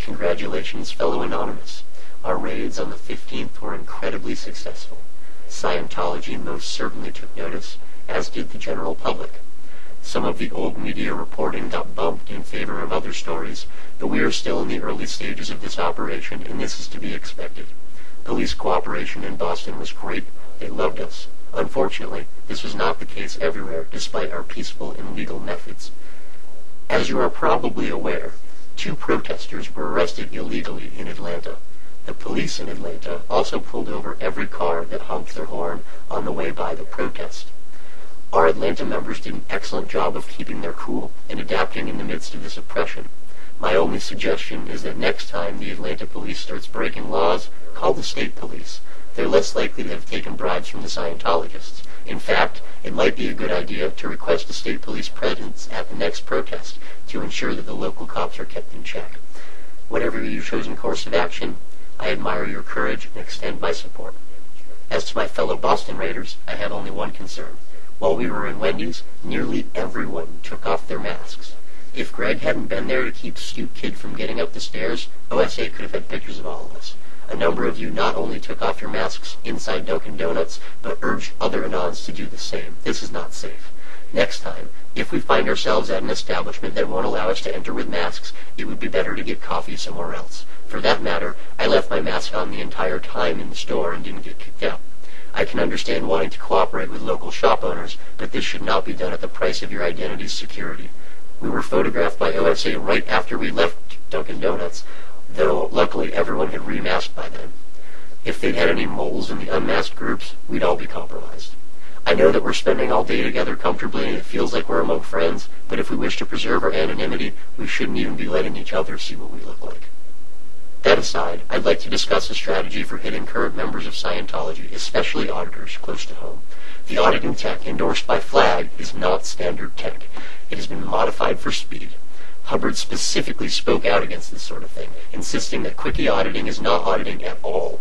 Congratulations, fellow Anonymous. Our raids on the 15th were incredibly successful. Scientology most certainly took notice, as did the general public. Some of the old media reporting got bumped in favor of other stories, but we are still in the early stages of this operation, and this is to be expected. Police cooperation in Boston was great. They loved us. Unfortunately, this was not the case everywhere, despite our peaceful and legal methods. As you are probably aware, 2 protesters were arrested illegally in Atlanta. The police in Atlanta also pulled over every car that honked their horn on the way by the protest. Our Atlanta members did an excellent job of keeping their cool and adapting in the midst of this oppression. My only suggestion is that next time the Atlanta police starts breaking laws, call the state police. They're less likely to have taken bribes from the Scientologists. In fact, it might be a good idea to request a state police presence at the next protest to ensure that the local cops are kept in check. Whatever your chosen course of action, I admire your courage and extend my support. As to my fellow Boston Raiders, I have only one concern. While we were in Wendy's, nearly everyone took off their masks. If Greg hadn't been there to keep Stoop Kid from getting up the stairs, OSA could have had pictures of all of us. A number of you not only took off your masks inside Dunkin' Donuts, but urged other Anons to do the same. This is not safe. Next time, if we find ourselves at an establishment that won't allow us to enter with masks, it would be better to get coffee somewhere else. For that matter, I left my mask on the entire time in the store and didn't get kicked out. I can understand wanting to cooperate with local shop owners, but this should not be done at the price of your identity's security. We were photographed by OSA right after we left Dunkin' Donuts, though luckily everyone had remasked by then. If they'd had any moles in the unmasked groups, we'd all be compromised. I know that we're spending all day together comfortably and it feels like we're among friends, but if we wish to preserve our anonymity, we shouldn't even be letting each other see what we look like. That aside, I'd like to discuss a strategy for hitting current members of Scientology, especially auditors, close to home. The auditing tech endorsed by Flag is not standard tech. It has been modified for speed. Hubbard specifically spoke out against this sort of thing, insisting that quickie auditing is not auditing at all.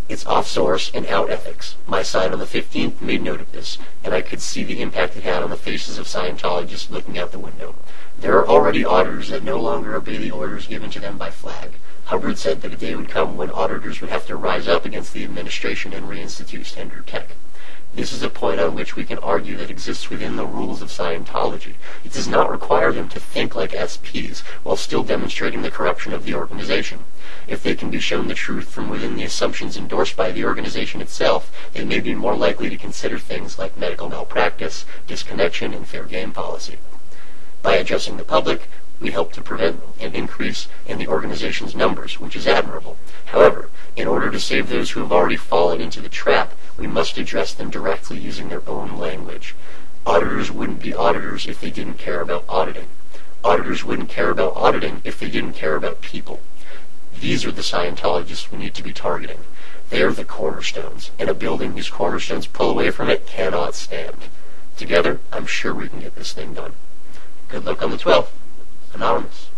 It's off-source and out-ethics. My side on the 15th made note of this, and I could see the impact it had on the faces of Scientologists looking out the window. There are already auditors that no longer obey the orders given to them by Flag. Hubbard said that a day would come when auditors would have to rise up against the administration and reinstitute standard tech. This is a point on which we can argue that exists within the rules of Scientology. It does not require them to think like SPs while still demonstrating the corruption of the organization. If they can be shown the truth from within the assumptions endorsed by the organization itself, they may be more likely to consider things like medical malpractice, disconnection, and fair game policy. By addressing the public, we help to prevent an increase in the organization's numbers, which is admirable. However, in order to save those who have already fallen into the trap, we must address them directly using their own language. Auditors wouldn't be auditors if they didn't care about auditing. Auditors wouldn't care about auditing if they didn't care about people. These are the Scientologists we need to be targeting. They are the cornerstones, and a building whose cornerstones pull away from it cannot stand. Together, I'm sure we can get this thing done. Good luck on the 12th. Anonymous.